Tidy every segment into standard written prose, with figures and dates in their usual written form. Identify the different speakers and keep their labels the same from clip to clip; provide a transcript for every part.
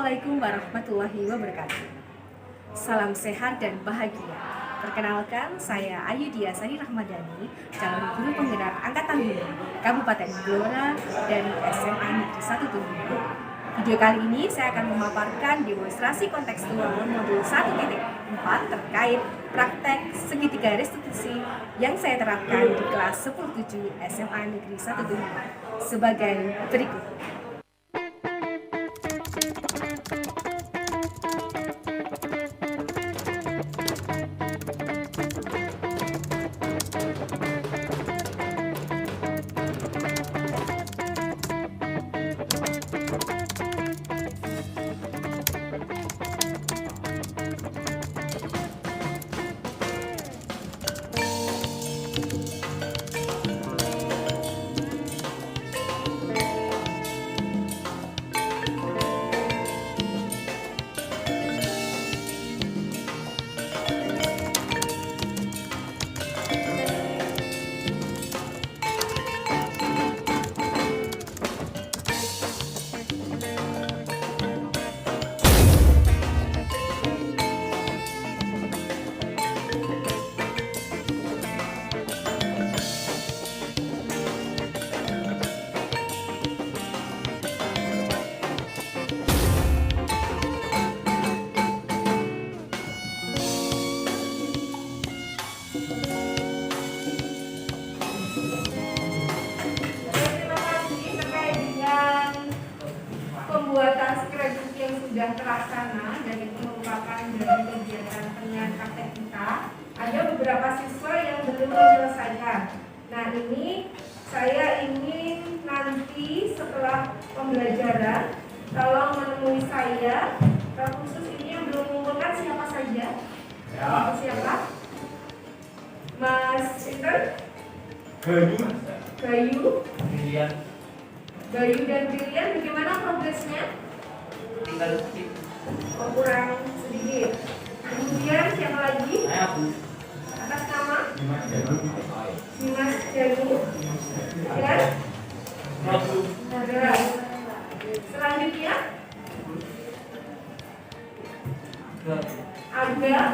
Speaker 1: Assalamualaikum warahmatullahi wabarakatuh. Salam sehat dan bahagia. Perkenalkan, saya Ayu Dia Sari Rahmadani, calon guru penggerak Angkatan 5, Kabupaten Blora dari SMA Negeri 1 Tumbuh. Video kali ini saya akan memaparkan demonstrasi kontekstual modul 1.4 terkait praktek segitiga restitusi yang saya terapkan di kelas 10-7 SMA Negeri 1 Tumbuh sebagai berikut. Pembuatan scrapbook yang sudah terlaksana dan itu merupakan dari kegiatan penilaian praktek kita, ada beberapa siswa yang belum menyelesaikan. Nah, ini saya ingin nanti setelah pembelajaran tolong menemui saya. Khusus ini yang belum mengumpulkan siapa saja? Ya. Siapa? Mas Sinter? Gayu. Gayu dan Brilian, bagaimana progresnya?
Speaker 2: Tinggal sedikit.
Speaker 1: Oh, kurang sedikit. Kemudian siapa lagi? Atas nama? Dimas Janu. Dan? Nagara. Selanjutnya? Aga dan?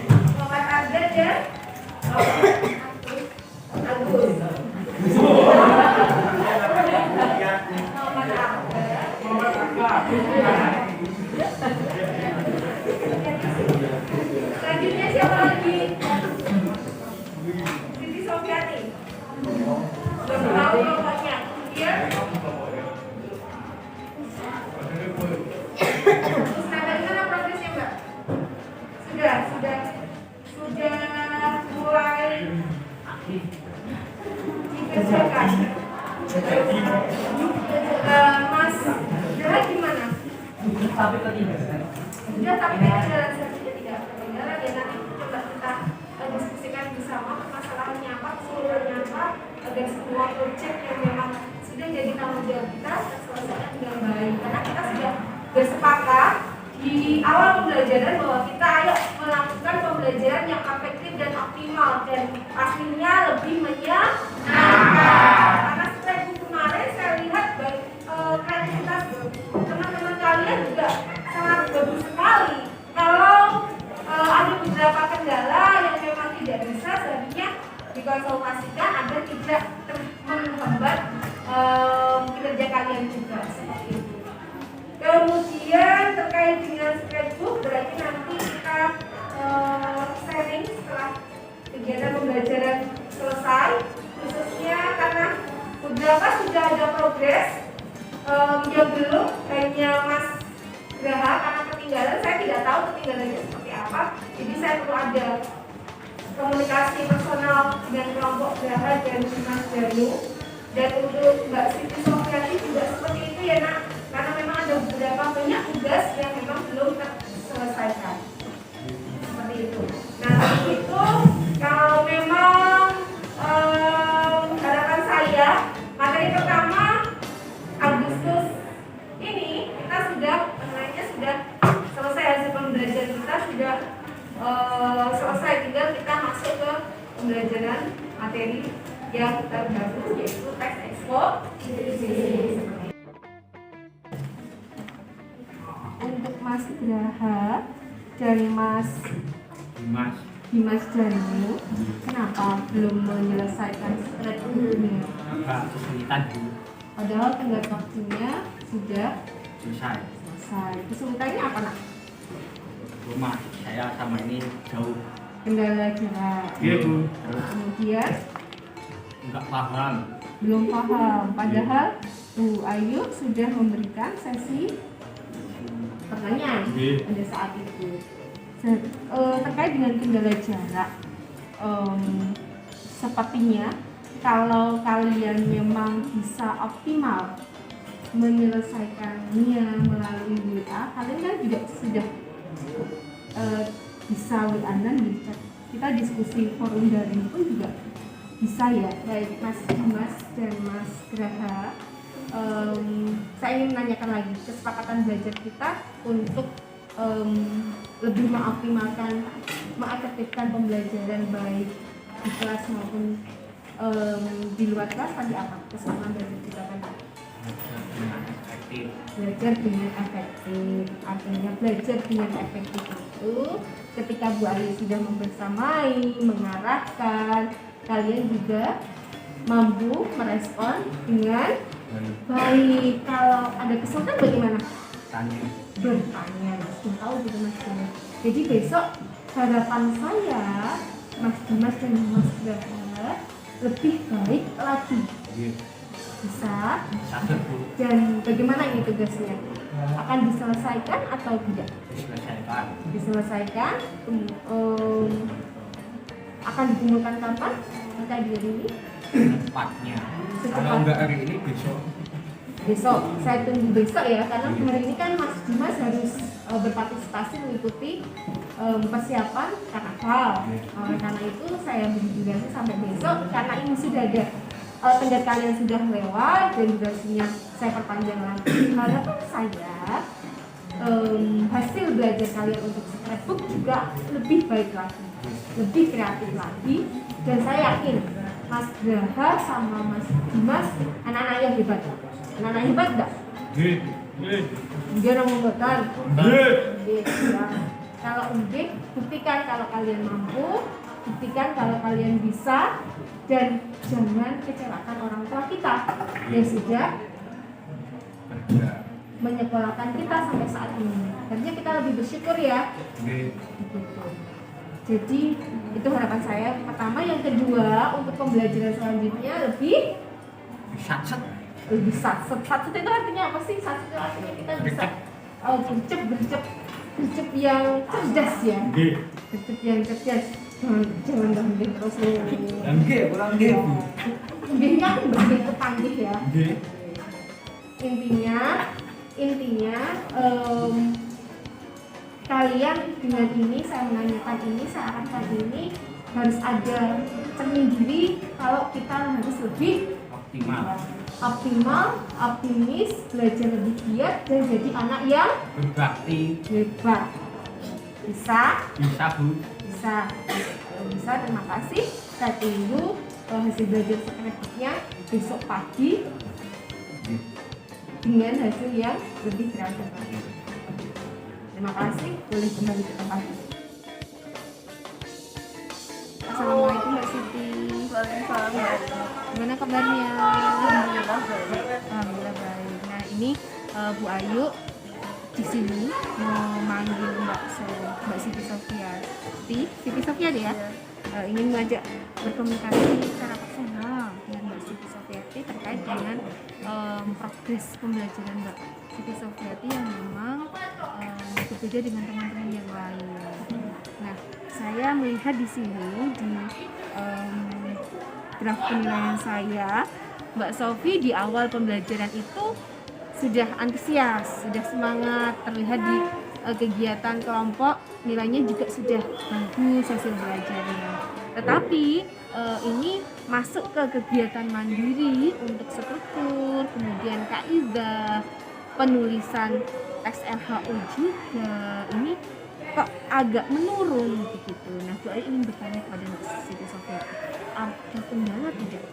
Speaker 1: Muhammad Arda dan Agus. Selanjutnya siapa lagi? Siti Sofiani. Sudah tahu kelompoknya. Kemudian bagaimana progresnya, Mbak? Sudah mulai dikerjakan. Mas Jahat gimana?
Speaker 2: Sampai ketinggalan.
Speaker 1: Sudah tapi ketinggalan, seharusnya tidak ketinggalan ya. Nanti coba kita diskusikan bersama permasalahannya apa, keseluruhannya apa, agar semua proyek yang memang sudah jadi tanggung jawab kita terselesaikan dengan baik. Karena kita sudah bersepakat di awal pembelajaran bahwa kita ayo melakukan pembelajaran yang efektif dan optimal dan pastinya lebih menyenangkan. Karena setelah kemarin saya lihat baik kreativitas teman-teman kalian juga sangat bagus sekali. Kalau ada beberapa kendala yang memang tidak bisa, seharusnya dikonsultasikan agar tidak menghambat kinerja kalian juga seperti itu. Kemudian terkait dengan scrapbook, berarti nanti kita sharing setelah kegiatan pembelajaran selesai, khususnya karena beberapa sudah ada progres, yang belum hanya Mas Graha karena ketinggalan. Saya tidak tahu ketinggalannya seperti apa, jadi saya perlu ada komunikasi personal dengan kelompok Graha dan Mas Janu. Dan untuk Mbak Siti Sofiani juga seperti itu ya, Nak, karena memang ada beberapa banyak tugas yang memang belum terselesaikan seperti itu. Nah, itu kalau memang harapan saya materi pertama Agustus ini kita sudah selesai hasil pembelajaran kita sudah dengan materi yang terbaru yaitu teks eksposisi. Untuk Mas Graha dan Mas Dimas Danu, kenapa belum menyelesaikan skripnya?
Speaker 2: Kesulitan Bu.
Speaker 1: Padahal tenggat waktunya sudah
Speaker 2: Selesai.
Speaker 1: Kesulitannya apa nak?
Speaker 2: Rumah saya sama ini jauh.
Speaker 1: Kendala jarak.
Speaker 2: Iya Bu.
Speaker 1: Terus kemudian
Speaker 2: Enggak paham.
Speaker 1: belum paham. Padahal Bu Ayu sudah memberikan sesi pertanyaan pada saat itu. Terkait dengan kendala jarak, sepertinya kalau kalian memang bisa optimal menyelesaikannya melalui WA, kalian kan juga sudah bisa WA-an di chat. Kita diskusi forum daring pun juga bisa ya, baik Mas Dimas dan Mas Graha. Saya ingin menanyakan lagi kesepakatan belajar kita untuk lebih mengefektifkan pembelajaran baik di kelas maupun di luar kelas tadi apa kesepakatan belajar kita tadi? Belajar dengan efektif. Artinya belajar dengan efektif itu ketika Bu Ayu sudah membersamai, mengarahkan, kalian juga mampu merespon dengan baik. Kalau ada kesulitan bagaimana? Bertanya, sudah tahu gitu Mas Dimas. Jadi besok harapan saya Mas Dimas dan Mas Graha lebih baik lagi. Bisa. Dan bagaimana ini tugasnya? Akan diselesaikan atau tidak? Diselesaikan. Akan dikumpulkan kapan? Kita di hari ini?
Speaker 2: Secepatnya. Kalau enggak hari ini besok.
Speaker 1: Saya tunggu besok ya, karena hari ini kan Mas Dimas harus berpartisipasi mengikuti persiapan karnaval. Karena itu saya beri durasi sampai besok, karena ini sudah ada tenggat kalian sudah lewat dan durasinya saya perpanjang lagi. Harapan saya hasil belajar kalian untuk scrapbook juga lebih baik lagi, lebih kreatif lagi, dan saya yakin Mas Graha sama Mas Dimas anak-anak yang hebat. Anak-anak hebat enggak? Dia orang membuatan. Kalau enggak, buktikan kalau kalian mampu, buktikan kalau kalian bisa, dan jangan kecewakan orang tua kita yang sudah menyekolahkan kita sampai saat ini. Artinya kita lebih bersyukur ya. Jadi itu harapan saya pertama. Yang kedua, untuk pembelajaran selanjutnya lebih satset itu artinya apa sih? Satset itu artinya kita bisa gercep yang cerdas ya. Gercep yang cerdas. Jangan gambir terus lu.
Speaker 2: Pulang
Speaker 1: Gambirnya kan begitu panggih ya. Intinya kalian dengan ini saya menanyakan ini, saya arahkan ini, harus ada cermin diri kalau kita harus lebih optimal, optimis, belajar lebih giat, dan jadi anak yang
Speaker 2: berbakti,
Speaker 1: hebat. Bisa
Speaker 2: Bu.
Speaker 1: Bisa, terima kasih. Saya tunggu hasil belajar skripsinya besok pagi dengan hasil yang lebih kreatif lagi. Terima kasih, boleh kembali ke tempat. Assalamualaikum Mbak Siti.
Speaker 3: Waalaikumsalam.
Speaker 1: Gimana kabarnya? Alhamdulillah baik. Nah ini Bu Ayu di sini mau manggil Mbak Siti Sofiati ya. Ingin mengajak berkomunikasi secara personal dengan Mbak Siti Sofiati terkait dengan progres pembelajaran Mbak Siti Sofiati yang memang berbeda dengan teman-teman yang lain. Nah, saya melihat di sini di graf penilaian saya, Mbak Sofi di awal pembelajaran itu sudah antusias, sudah semangat, terlihat di kegiatan kelompok nilainya juga sudah bagus hasil belajarnya. Tetapi ini masuk ke kegiatan mandiri untuk struktur, kemudian kaidah, penulisan tes LHU juga ini kok agak menurun begitu. Nah, Bu Ayu ingin bertanya kepada Mbak Siti Sofiati,
Speaker 3: ada kendala tidak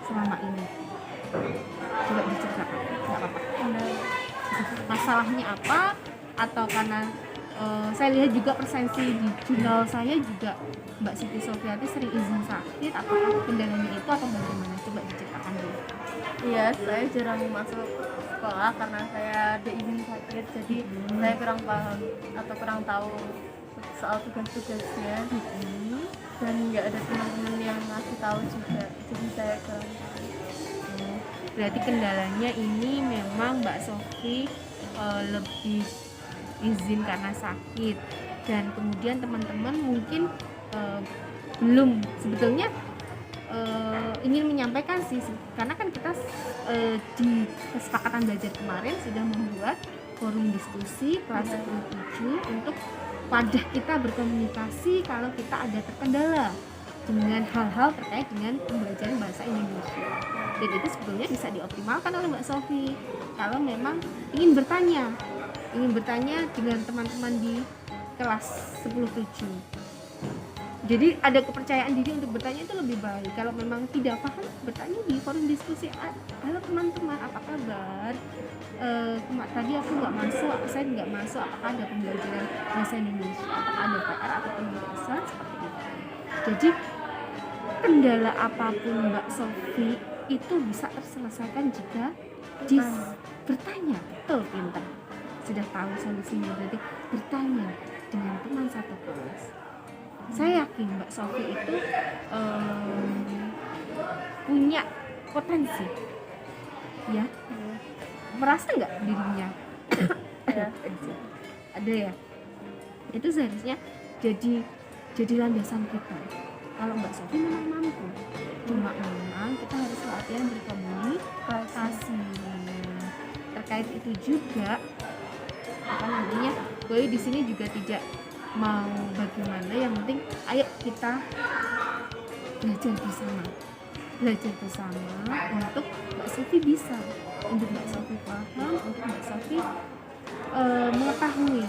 Speaker 3: selama ini? Coba diceritakan, nggak apa-apa. Masalahnya apa? Atau karena saya lihat juga presensi di jurnal saya juga Mbak Siti Sofiati sering izin sakit, apakah kendalanya itu atau bagaimana? Coba diceritakan dulu.
Speaker 4: Iya, saya jarang masuk sekolah karena saya ada izin sakit, jadi saya kurang paham atau kurang tahu soal tugas-tugasnya, dan nggak ada teman-teman yang ngasih tahu juga, jadi saya kurang tahu.
Speaker 3: Berarti kendalanya ini memang Mbak Sofi lebih izin karena sakit, dan kemudian teman-teman mungkin belum sebetulnya ingin menyampaikan sih, karena kan kita di kesepakatan belajar kemarin sudah membuat forum diskusi kelas 10-7 untuk wadah kita berkomunikasi kalau kita ada terkendala dengan hal-hal terkait dengan pembelajaran bahasa Indonesia. Dan itu sebetulnya bisa dioptimalkan oleh Mbak Sofi kalau memang ingin bertanya dengan teman-teman di kelas 10-7. Jadi ada kepercayaan diri untuk bertanya itu lebih baik. Kalau memang tidak paham, bertanya di forum diskusi. Halo teman-teman, apa kabar? Tadi aku nggak masuk, saya nggak masuk. Apakah ada pembelajaran bahasa Indonesia? Apakah ada PR atau penulisan seperti itu? Jadi kendala apapun Mbak Sofi itu bisa terselesaikan jika bertanya. Betul, pintar. Sudah tahu solusinya, berarti bertanya dengan teman satu kelas. Saya yakin Mbak Sofi itu punya potensi, ya. Merasa nggak dirinya ada ya? Itu seharusnya jadi landasan kita. Kalau Mbak Sofi memang mampu, cuma memang kita harus latihan berkomunikasi. Terkait itu juga, apa namanya? Gue di sini juga tidak mau bagaimana, yang penting ayo kita belajar bersama untuk Mbak Sofi bisa, untuk Mbak Sofi paham, untuk Mbak Sofi mengetahui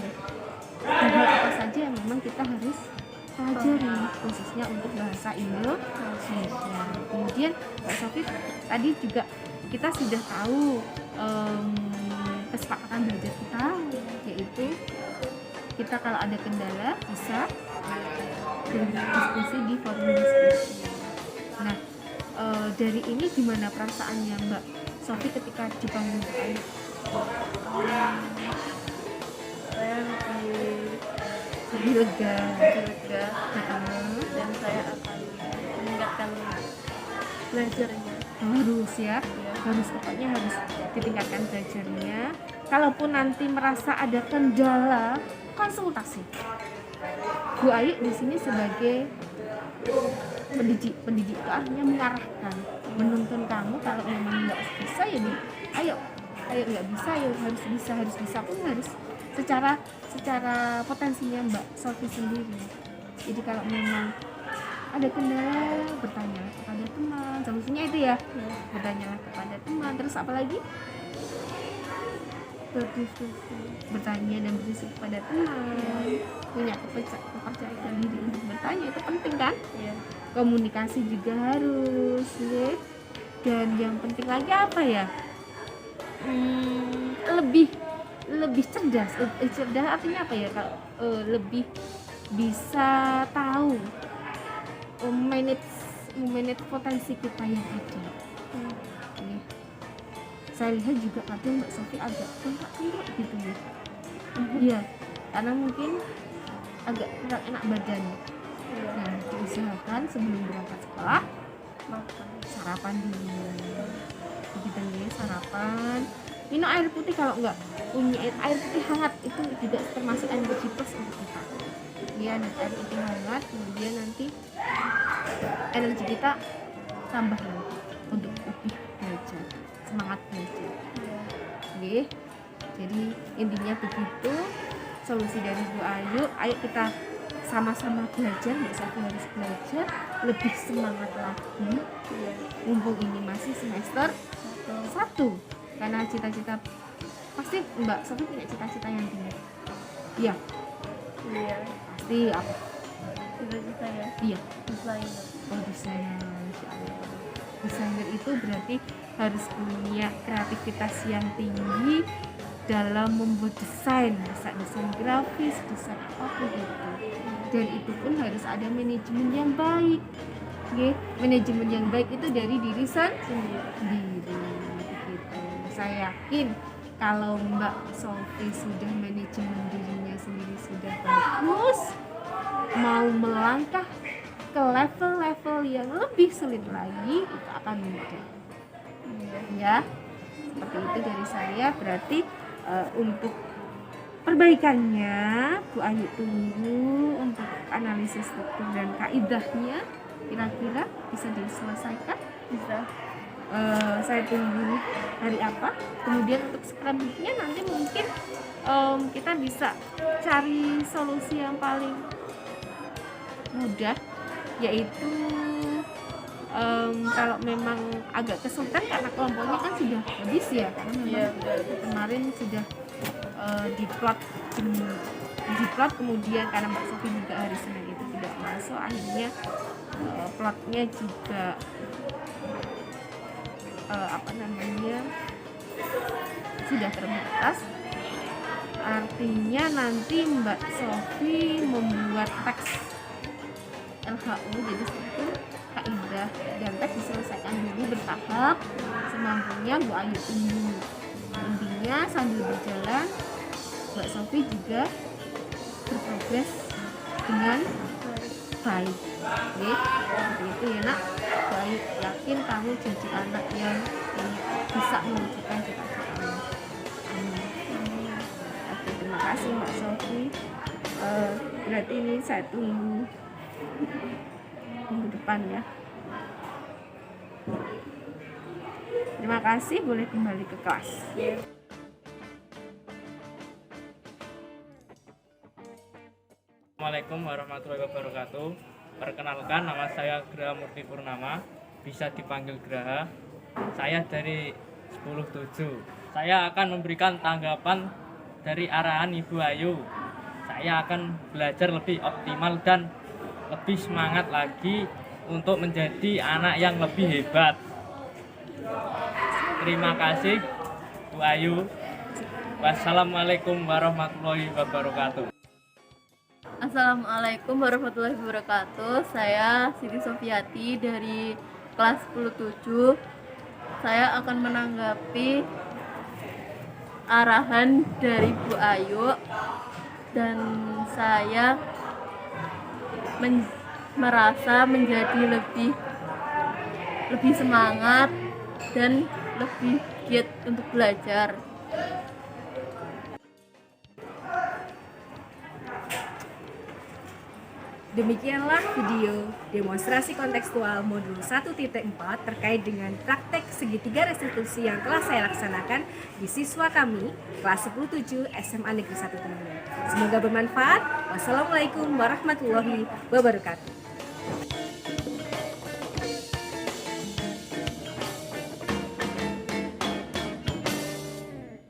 Speaker 3: hal apa saja yang memang kita harus pelajari, khususnya untuk bahasa Indonesia. Kemudian Mbak Sofi tadi juga kita sudah tahu kesepakatan belajar kita, yaitu kita kalau ada kendala bisa berdiskusi di forum diskusi. Nah, dari ini gimana perasaannya Mbak Sofi ketika dipanggil bertanya?
Speaker 4: Saya
Speaker 3: Lebih lega,
Speaker 4: dan saya akan meningkatkan belajarnya.
Speaker 3: harus ya, harus pokoknya harus ditingkatkan belajarnya. Kalaupun nanti merasa ada kendala, konsultasi. Bu Ayu di sini sebagai pendidik itu artinya mengarahkan, menuntun kamu. Kalau memang nggak bisa ya ayo nggak bisa ya harus bisa pun harus secara potensinya Mbak Sofi sendiri. Jadi kalau memang ada kendala, bertanyalah kepada teman. Solusinya itu ya, bertanyalah kepada teman. Terus apa lagi?
Speaker 4: Berdiskusi.
Speaker 3: Bertanya dan berdiskusi kepada teman, punya kepercayaan diri untuk bertanya, itu penting kan?
Speaker 4: Iya.
Speaker 3: Komunikasi juga harus ya. Dan yang penting lagi apa ya, lebih cerdas artinya apa ya, kalau lebih bisa tahu manage potensi kita yang ada. Nih, saya lihat juga kadang Mbak Sofi agak tengkak gitu ya. Iya, karena mungkin agak kurang enak badan. Nah, diusahakan sebelum berangkat sekolah
Speaker 4: Makan.
Speaker 3: sarapan dulu. Begitu nih, sarapan. Minum air putih, kalau enggak punya air putih hangat itu juga termasuk energi plus untuk kita. Iya, air putih hangat, kemudian nanti energi kita tambah lagi untuk lebih belajar, semangat belajar. Oke, jadi intinya begitu solusi dari Bu Ayu. Ayo kita sama-sama belajar, Mbak Sofi harus belajar lebih semangat lagi. Mumpung ini masih semester 1, karena cita-cita pasti Mbak Sofi punya cita-cita yang tinggi. Iya,
Speaker 4: Iya.
Speaker 3: pasti apa?
Speaker 4: Cita-cita ya.
Speaker 3: Iya,
Speaker 4: Desainer.
Speaker 3: oh desainer. Masya Allah. Desainer itu berarti harus punya kreativitas yang tinggi dalam membuat desain, desain grafis, desain apapun itu. Dan itu pun harus ada manajemen yang baik. Oke, manajemen yang baik itu dari diri sendiri. Begitu. Saya yakin kalau Mbak Sofi sudah manajemen dirinya sendiri sudah bagus, mau melangkah ke level-level yang lebih sulit lagi itu akan mudah. Ya, seperti itu dari saya. Berarti untuk perbaikannya Bu Ayu tunggu untuk analisis struktur dan kaidahnya kira-kira bisa diselesaikan.
Speaker 4: Bisa.
Speaker 3: Saya tunggu hari apa. Kemudian untuk scrapbooknya nanti mungkin kita bisa cari solusi yang paling mudah, yaitu kalau memang agak kesulitan karena kelompoknya kan sudah habis ya, karena memang kemarin sudah diplot kemudian karena Mbak Sofi juga hari Senin itu tidak masuk, akhirnya plotnya juga sudah terbatas. Artinya nanti Mbak Sofi membuat teks LHU jadi struktur, kaidah dan teks diselesaikan dulu bertahap semampunya. Bu Ayu tunggu. Intinya sambil berjalan Mbak Sofi juga berprogres dengan baik. Oke, seperti itu ya nak. Bu Ayu yakin kamu jadi anak yang bisa mewujudkan cita-citamu. Amin. Oke, terima kasih Mbak Sofi. Berarti ini saya tunggu minggu depan ya. Terima kasih, boleh kembali ke kelas.
Speaker 5: Assalamualaikum warahmatullahi wabarakatuh. Perkenalkan, nama saya Graha Murti Purnama, bisa dipanggil Graha. Saya dari 10-7. Saya akan memberikan tanggapan dari arahan Ibu Ayu. Saya akan belajar lebih optimal dan lebih semangat lagi untuk menjadi anak yang lebih hebat. Terima kasih Bu Ayu. Wassalamualaikum warahmatullahi wabarakatuh.
Speaker 4: Assalamualaikum warahmatullahi wabarakatuh. Saya Siti Sofiati dari kelas 10-7. Saya akan menanggapi arahan dari Bu Ayu dan saya merasa menjadi lebih semangat dan lebih giat untuk belajar.
Speaker 6: Demikianlah video demonstrasi kontekstual modul 1.4 terkait dengan praktek segitiga restitusi yang telah saya laksanakan di siswa kami kelas 10-7 SMA Negeri 1 Temanggung. Semoga bermanfaat. Wassalamualaikum warahmatullahi wabarakatuh.